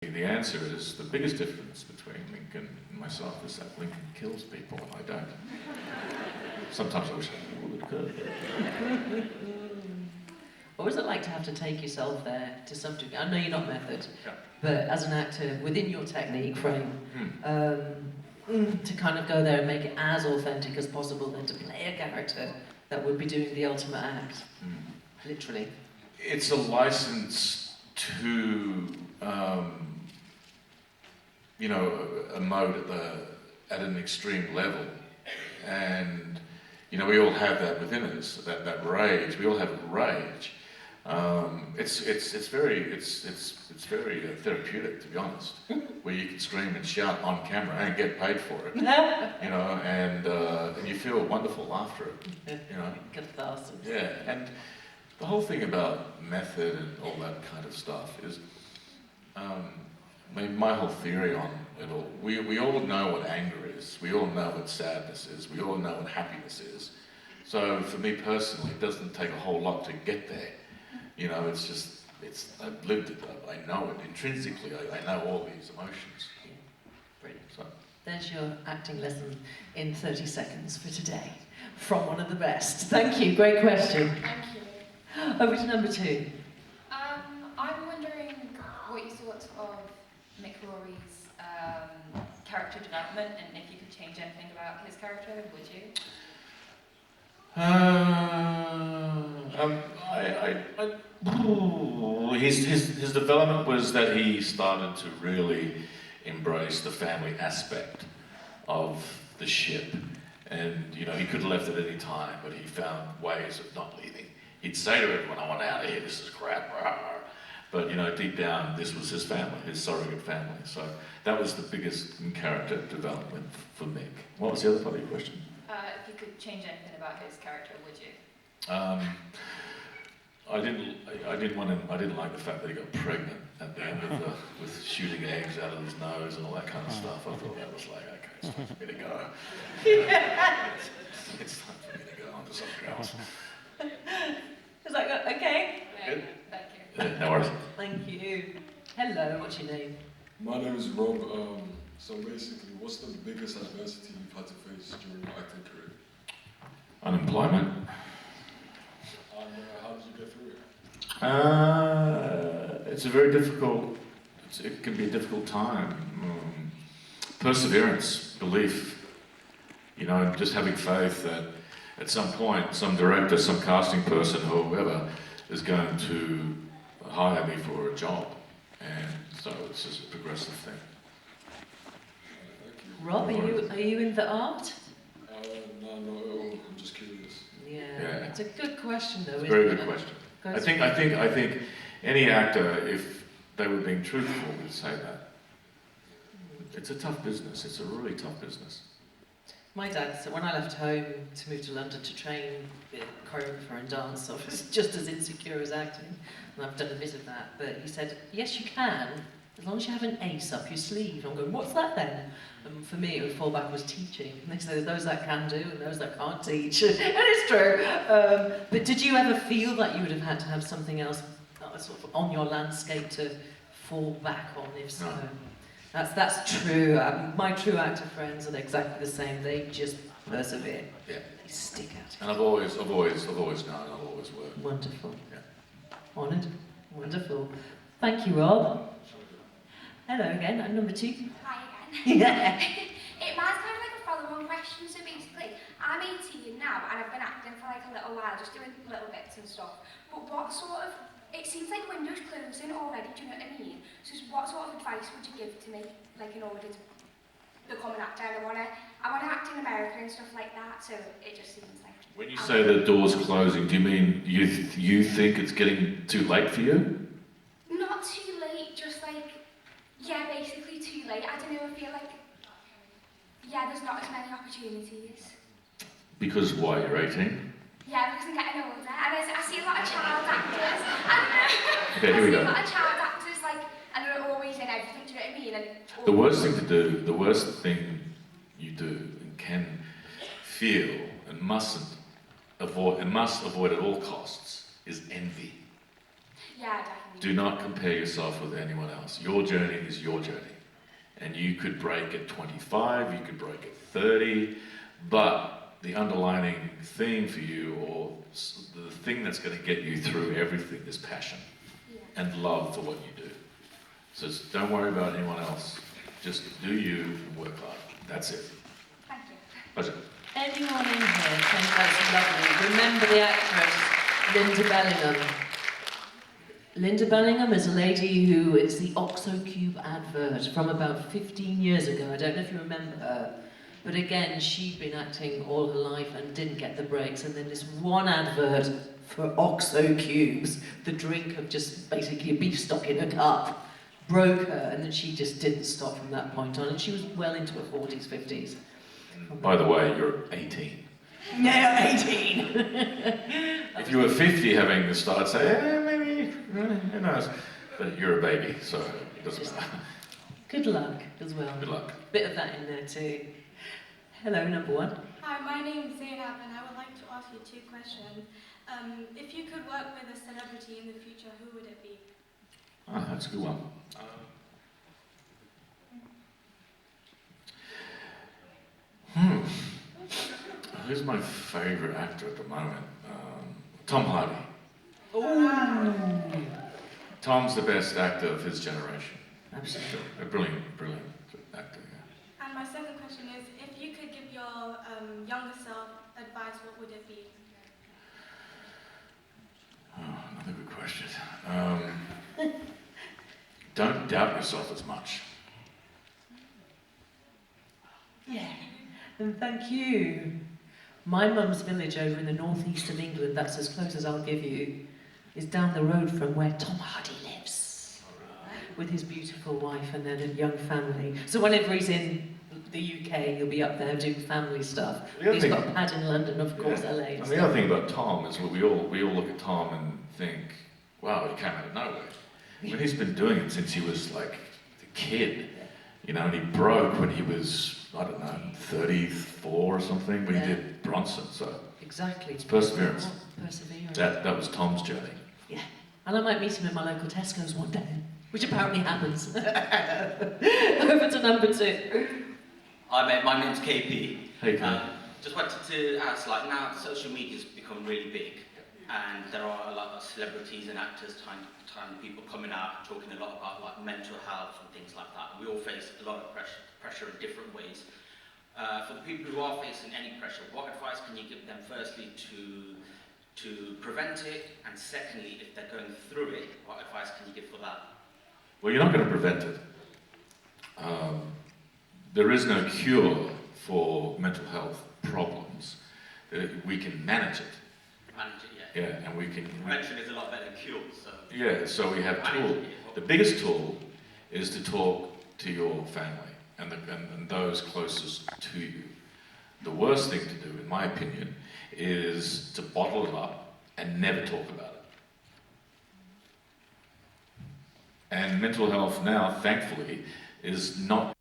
The answer is the biggest difference between Lincoln and myself is that Lincoln kills people and I don't. Sometimes I wish I would. What was it like to have to take yourself there to some degree? I know you're not method, Yeah. but as an actor, within your technique frame, to kind of go there and make it as authentic as possible and to play a character that would be doing the ultimate act, literally. It's a license to, emote at an extreme level. And, we all have that within us, that rage. We all have rage. It's very therapeutic, to be honest, where you can scream and shout on camera and get paid for it, and you feel wonderful after it, Catharsis. Yeah, and the whole thing about method and all that kind of stuff is, my whole theory on it all, we all know what anger is, we all know what sadness is, we all know what happiness is. So for me personally, it doesn't take a whole lot to get there. I've lived it, I know it intrinsically, I know all these emotions. Yeah. Brilliant. So. There's your acting lesson in 30 seconds for today, from one of the best. Thank you, great question. Thank you. Over to number 2. I'm wondering what you thought of Mick Rory's character development, and if you could change anything about his character, would you? His development was that he started to really embrace the family aspect of the ship, and he could have left at any time, but he found ways of not leaving. He'd say to everyone, "I want out of here. This is crap." But deep down, this was his family, his surrogate family. So that was the biggest character development for Mick. What was the other part of your question? If you could change anything about his character, would you? I didn't like the fact that he got pregnant at the end of with shooting eggs out of his nose and all that kind of stuff. I thought that was like, okay, it's time for me to go. It's time for me to go on to something else. Is that good? Okay? Good. Thank you. No worries. Thank you. Hello, what's your name? My name is Rob. So basically, what's the biggest adversity you've had to face during your acting career? Unemployment. And how did you get through it? It's a very difficult, it can be a difficult time. Perseverance, belief, just having faith that at some point, some director, some casting person, or whoever, is going to hire me for a job. And so it's just a progressive thing. Thank you. Rob, are you in the art? No, not at all. I'm just curious. Yeah. Yeah. It's a good question though, It's a isn't very it? good question. Goes- I think any actor, if they were being truthful, would say that. It's a tough business. It's a really tough business. My dad, so when I left home to move to London to train choreographer and dance, I was just as insecure as acting, and I've done a bit of that, but he said, yes you can, as long as you have an ace up your sleeve. I'm going, what's that then? And for me, it would fall back was teaching. And they say, those that can do and those that can't teach. And it's true. But did you ever feel that you would have had to have something else sort of on your landscape to fall back on, if so? No. That's true. My true actor friends are exactly the same. They just persevere. Yeah. They stick at it. And I've always known, I'll always work. Wonderful. Yeah. Honoured. Wonderful. Thank you, Rob. Hello again. And number 2. Hi again. Yeah. Mine's kind of like a follow-on question. So basically, I'm 18 now and I've been acting for like a little while, just doing little bits and stuff. But what sort of, it seems like windows closing already, do you know what I mean? So what sort of advice would you give to me, like in order to become an actor? I wanna act in America and stuff like that, so it just seems like... When you say the door's closing, do you mean you think it's getting too late for you? Not too late, just like, yeah, basically too late. I don't know, I feel like, yeah, there's not as many opportunities. Because why, you're 18? Yeah, because I'm getting older, and I see a lot of child actors, Okay, here we I see go. a lot of child actors, like, and they're always in everything, do you know what I mean? And The worst thing you do and can feel and must avoid at all costs is envy. Yeah, definitely. Do not compare yourself with anyone else. Your journey is your journey. And you could break at 25, you could break at 30, but the underlining theme for you, or the thing that's going to get you through everything, is passion and love for what you do. So don't worry about anyone else. Just do you and work hard. That's it. Thank you. Pleasure. Anyone in here think that's lovely? Remember the actress Linda Bellingham? Linda Bellingham is a lady who is the OxoCube advert from about 15 years ago. I don't know if you remember her. But again, she'd been acting all her life and didn't get the breaks. And then this one advert for OxoCubes, the drink of just basically a beef stock in a cup, broke her. And then she just didn't stop from that point on. And she was well into her 40s, 50s. By the way, you're 18. Yeah, 18! If you were 50 having the start, I'd say, maybe, who knows? But you're a baby, so it doesn't matter. Good luck as well. Good luck. Bit of that in there too. Hello, number one. Hi, my name is Zainab and I would like to ask you two questions. If you could work with a celebrity in the future, who would it be? Ah, that's a good one. Who's my favourite actor at the moment? Tom Hardy. Ooh. Tom's the best actor of his generation. Absolutely. A brilliant, brilliant actor, yeah. And my second question is, if you could give your younger self advice, what would it be? Oh, another good question. Don't doubt yourself as much. Yeah. And thank you. My mum's village over in the northeast of England, that's as close as I'll give you, is down the road from where Tom Hardy lives, with his beautiful wife and their young family. So whenever he's in the UK, he'll be up there doing family stuff. He's got a pad in London, of course, LA. And the other thing about Tom is we all look at Tom and think, wow, he came out of nowhere. I mean, he's been doing it since he was like a kid, you know, and he broke when he was, I don't know, 34 or something, when he did Bronson, so. Exactly. It's perseverance. Perseverance. That was Tom's journey. Yeah. And I might meet him in my local Tesco's one day, which apparently happens. Over to number two. Hi mate, my name's KP. Hey, Ken. Just wanted to ask, like now social media's become really big and there are a lot of celebrities and actors, people coming out talking a lot about like mental health and things like that. We all face a lot of pressure in different ways. For the people who are facing any pressure, what advice can you give them firstly to prevent it, and secondly, if they're going through it, what advice can you give for that? Well, you're not going to prevent it. There is no cure for mental health problems. We can manage it. Manage it, yeah. Yeah, and we can... Prevention is a lot better than cure, so... Yeah, so we have tools. The biggest tool is to talk to your family and those closest to you. The worst thing to do, in my opinion, is to bottle it up and never talk about it. And mental health now, thankfully, is not